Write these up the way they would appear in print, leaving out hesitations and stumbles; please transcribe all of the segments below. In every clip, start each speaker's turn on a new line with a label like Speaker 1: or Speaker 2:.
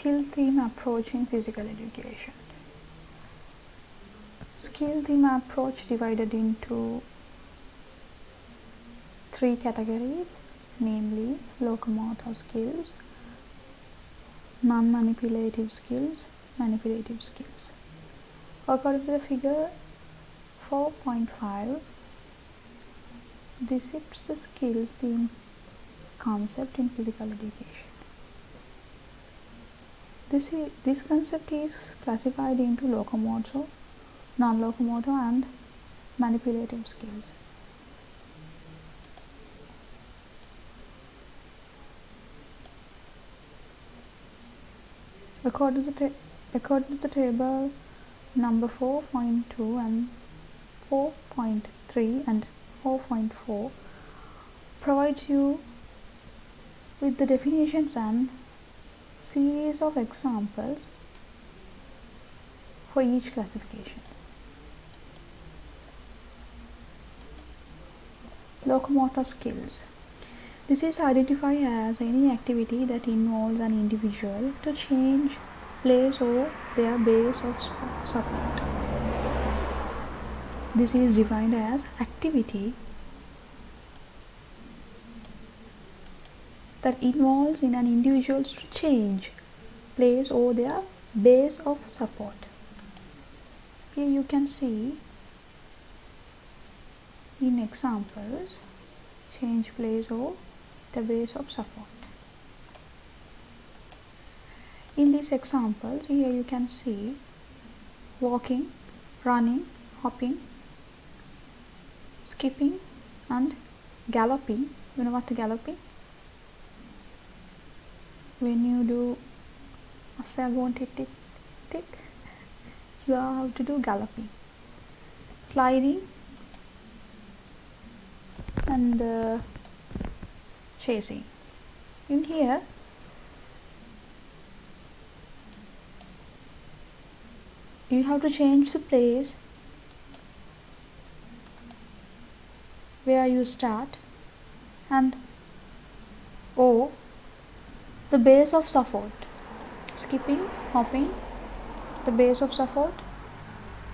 Speaker 1: skill theme approach in physical education. Skill theme approach divided into three categories, namely locomotive skills, non-manipulative skills, manipulative skills. According to the figure 4.5, depicts the skills theme concept in physical education. This concept is classified into locomotor, non-locomotor and manipulative skills. According to the table number 4.2 and 4.3 and 4.4 provides you with the definitions and series of examples for each classification. Locomotive skills. This is identified as any activity that involves an individual to change place or their base of support. This is defined as activity that involves in an individual to change place or their base of support. Here you can see in examples change place or the base of support. In these examples, here you can see walking, running, hopping, skipping and galloping. You know what galloping? When you do a sabon tick tick tick, you have to do galloping. Sliding and chasing. In here you have to change the place where you start and or the base of support. Skipping, hopping, the base of support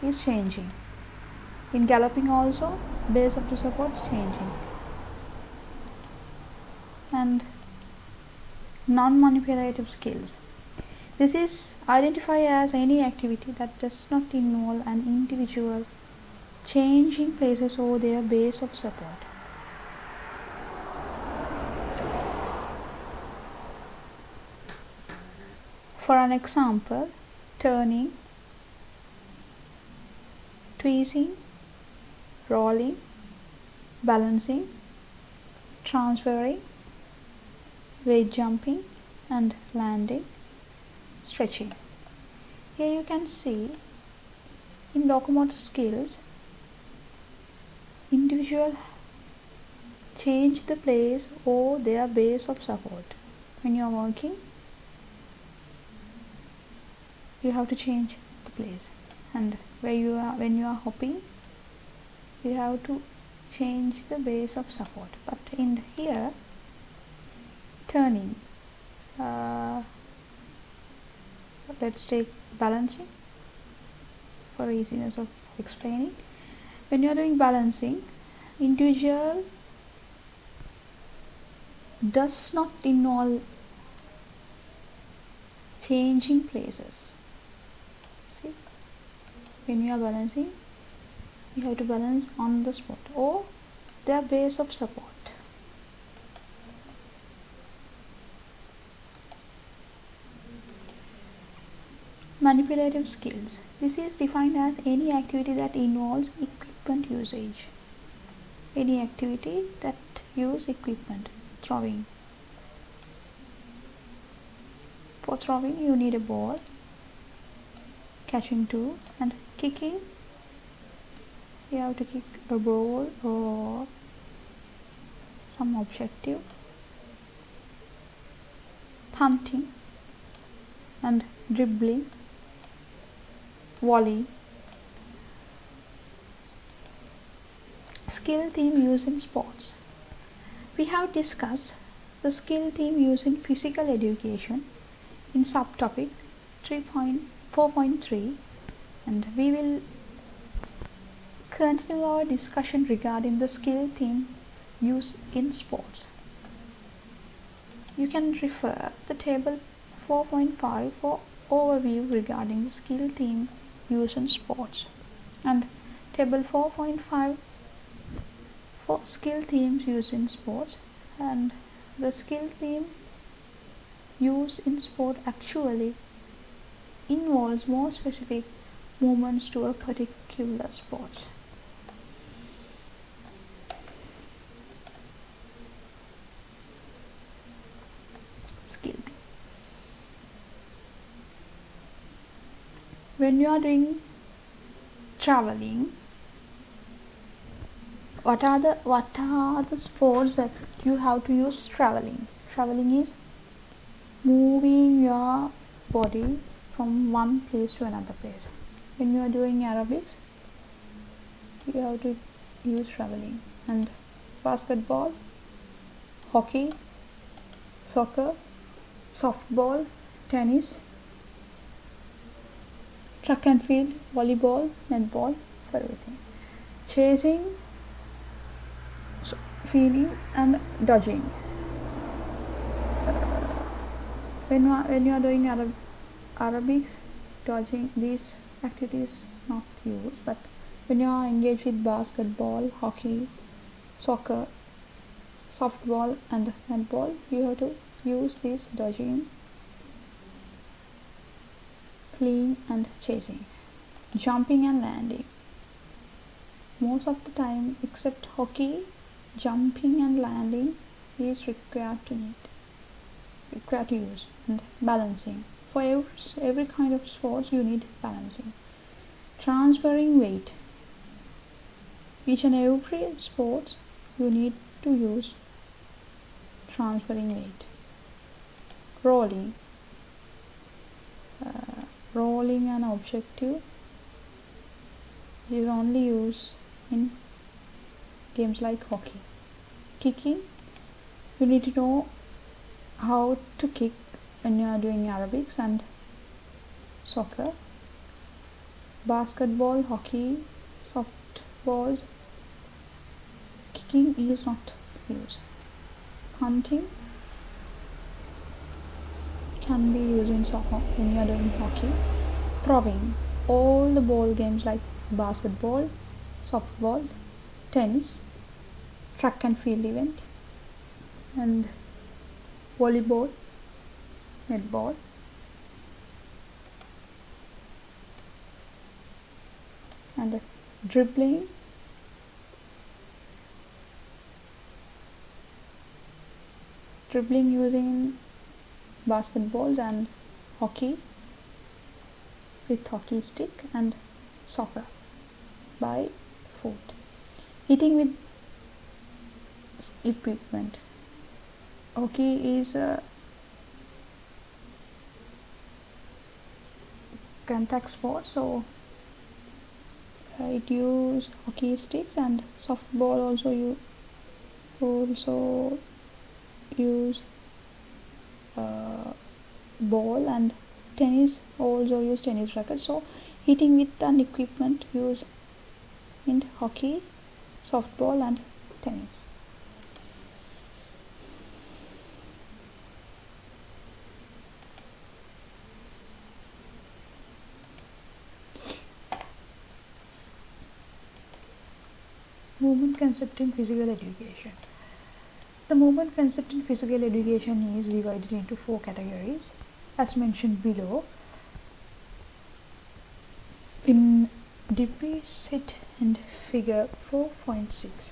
Speaker 1: is changing. In galloping also, base of the support is changing. And non-manipulative skills. This is identified as any activity that does not involve an individual changing places or their base of support. For an example, turning, twisting, rolling, balancing, transferring, weight jumping and landing, stretching. Here you can see in locomotive skills, individual change the place or their base of support. When you are walking, you have to change the place, and when you are hopping, you have to change the base of support. But in here, turning, let's take balancing for easiness of explaining. When you are doing balancing, individual does not involve changing places. See, when you are balancing, you have to balance on the spot or their base of support. Manipulative skills. This is defined as any activity that involves equipment usage. Any activity that use equipment. Throwing. For throwing, you need a ball, catching tool, and kicking. You have to kick a ball or some objective. Punting and dribbling. Volley. Skill theme used in sports. We have discussed the skill theme used in physical education in subtopic 3.4.3, and we will continue our discussion regarding the skill theme used in sports. You can refer the table 4.5 for overview regarding the skill theme used in sports, and table 4.5 for skill themes used in sports. And the skill theme used in sport actually involves more specific movements to a particular sport. Skill theme. When you are doing traveling, what are the sports that you have to use traveling? Traveling is moving your body from one place to another place. When you are doing aerobics, you have to use traveling. And basketball, hockey, soccer, softball, tennis, track and field, volleyball, netball, for everything. Chasing, fielding, and dodging. When you are doing aerobics, dodging, these activities not used, but when you are engaged with basketball, hockey, soccer, softball, and netball, you have to use this dodging, fleeing, and chasing. Jumping and landing. Most of the time, except hockey, jumping and landing is required to use. And balancing. For every kind of sports, you need balancing. Transferring weight. Each and every sports, you need to use transferring weight. Rolling. Rolling an objective is only used in games like hockey. Kicking, you need to know how to kick when you are doing aerobics and soccer. Basketball, hockey, softballs, kicking is not used. Hunting can be used in soccer when you are doing hockey. Throwing, all the ball games like basketball, softball, tennis, track and field event, and volleyball, netball. And dribbling, using basketballs and hockey with hockey stick, and soccer by foot. Hitting with equipment. Hockey is a contact sport, so it uses hockey sticks, and softball also use ball, and tennis also use tennis racket. So hitting with an equipment used in hockey, softball, and tennis. Movement concept in physical education. The movement concept in physical education is divided into 4 categories as mentioned below. In deficit and figure 4.6,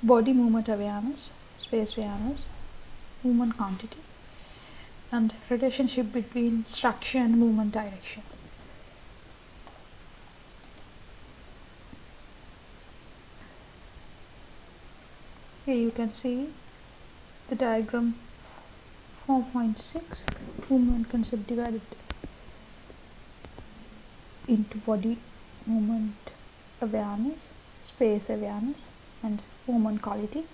Speaker 1: body movement awareness, space awareness, movement quantity, and relationship between structure and movement direction. Here you can see the diagram 4.6, movement concept divided into body movement awareness, space awareness, and movement quality,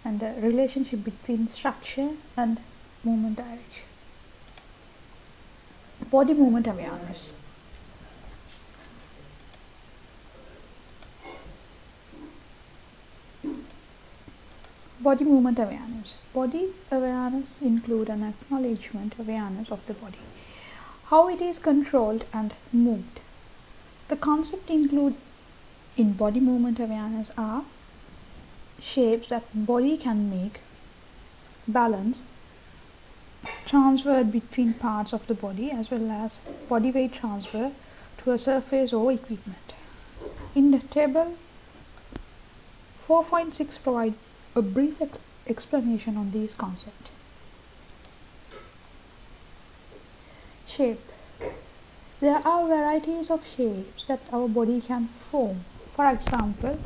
Speaker 1: and the relationship between structure and movement direction. Body movement awareness. Body movement awareness. Body awareness include an acknowledgement awareness of the body, how it is controlled and moved. The concept include in body movement awareness are shapes that body can make, balance, transferred between parts of the body, as well as body weight transfer to a surface or equipment. In the table 4.6 provide a brief explanation on these concepts. Shape. There are varieties of shapes that our body can form. For example,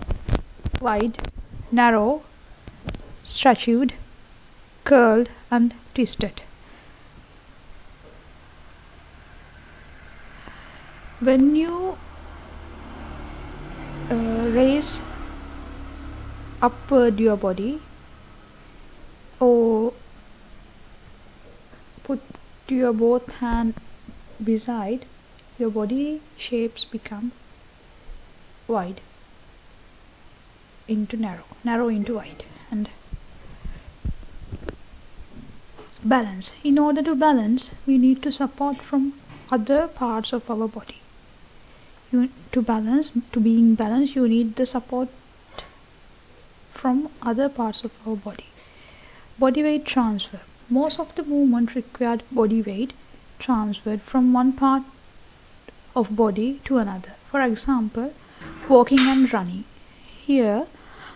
Speaker 1: wide, narrow, striated, curled and twisted. When you raise upward your body or put your both hand beside, your body shapes become wide into narrow, narrow into wide. And balance. In order to balance, we need to support from other parts of our body. To be in balance, you need the support from other parts of our body. Body weight transfer. Most of the movement required body weight transferred from one part of body to another. For example, walking and running. Here,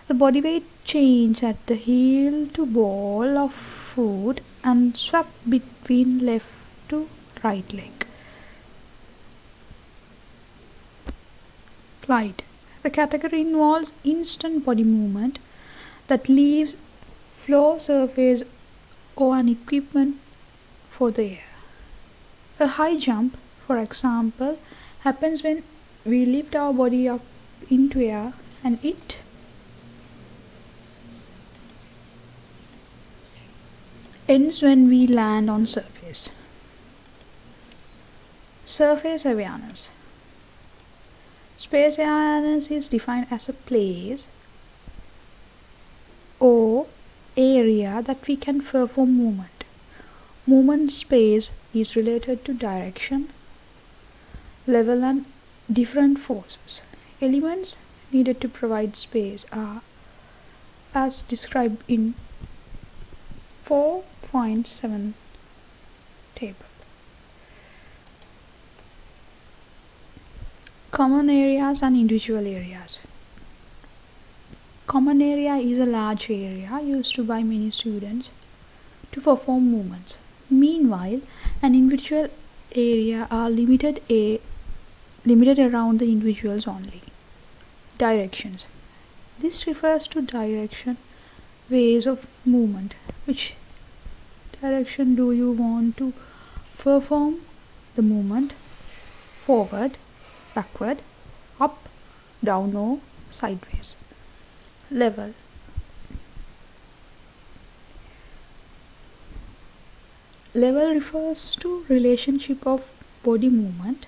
Speaker 1: the body weight change at the heel to ball of foot and swap between left to right leg. Flight. The category involves instant body movement that leaves floor surface or an equipment for the air. A high jump, for example, happens when we lift our body up into air and it ends when we land on surface. Surface awareness. Space awareness is defined as a place or area that we can perform movement. Movement space is related to direction, level and different forces. Elements needed to provide space are as described in 4.7 table. Common areas and individual areas. Common area is a large area used by many students to perform movements. Meanwhile, an individual area are limited around the individuals only. Directions. This refers to direction, ways of movement. Which direction do you want to perform the movement? Forward, backward, up, down or sideways. Level. Level refers to relationship of body movement,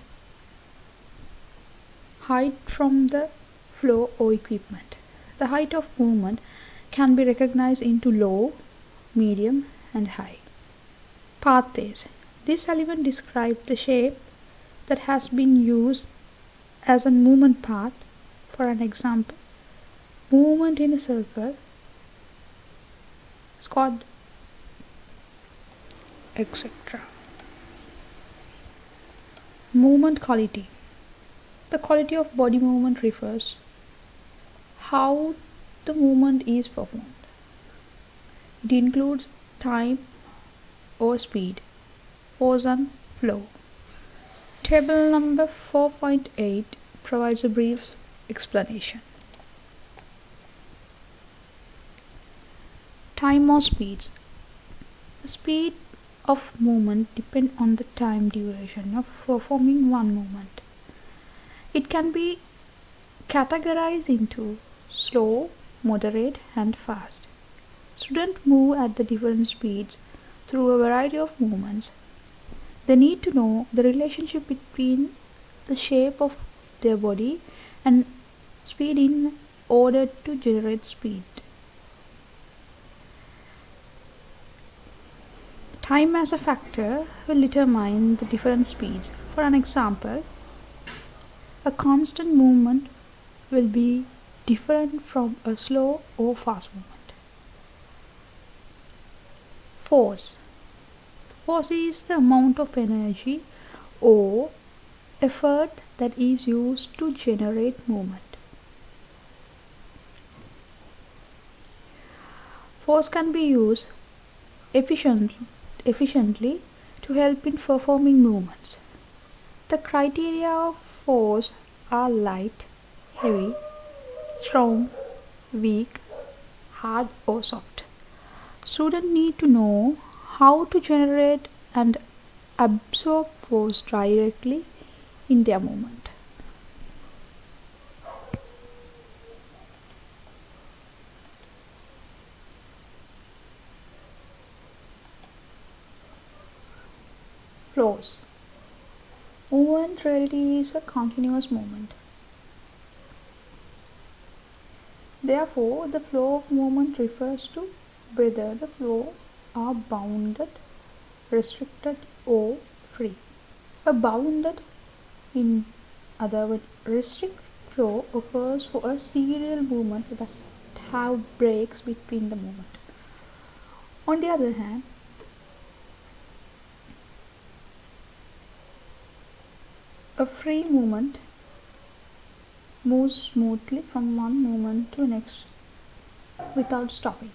Speaker 1: height from the floor or equipment. The height of movement can be recognized into low, medium and high. Pathways. This element describes the shape that has been used as a movement path. For an example, movement in a circle, squat, etc. Movement quality. The quality of body movement refers how the movement is performed. It includes time or speed, force and flow. Table number 4.8 provides a brief explanation. Time or speeds. The speed of movement depends on the time duration of performing one movement. It can be categorized into slow, moderate and fast. Students move at the different speeds through a variety of movements. They need to know the relationship between the shape of their body and speed in order to generate speed. Time as a factor will determine the different speeds. For an example, a constant movement will be different from a slow or fast movement. Force. Force is the amount of energy or effort that is used to generate movement. Force can be used efficiently to help in performing movements. The criteria of force are light, heavy, strong, weak, hard or soft. Students need to know how to generate and absorb force directly in their movement. Flows. Movement reality is a continuous movement. Therefore, the flow of movement refers to whether the flow are bounded, restricted or free. A bounded, in other words, restricted flow occurs for a serial movement that have breaks between the movement. On the other hand, a free movement moves smoothly from one movement to the next without stopping.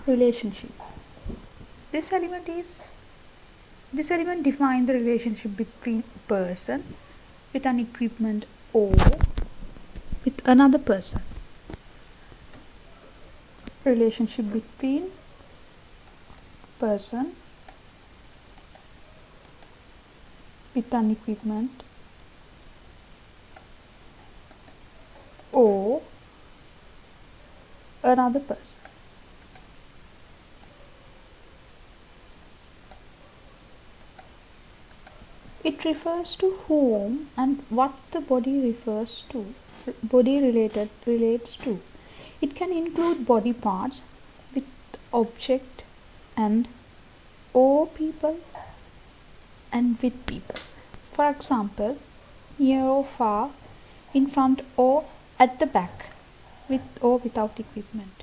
Speaker 1: Relationship. This element defines the relationship between a person with an equipment or with another person. Relationship between person with an equipment or another person. It refers to whom and what the body relates to. It can include body parts with object and or people and with people. For example, near or far, in front or at the back, with or without equipment.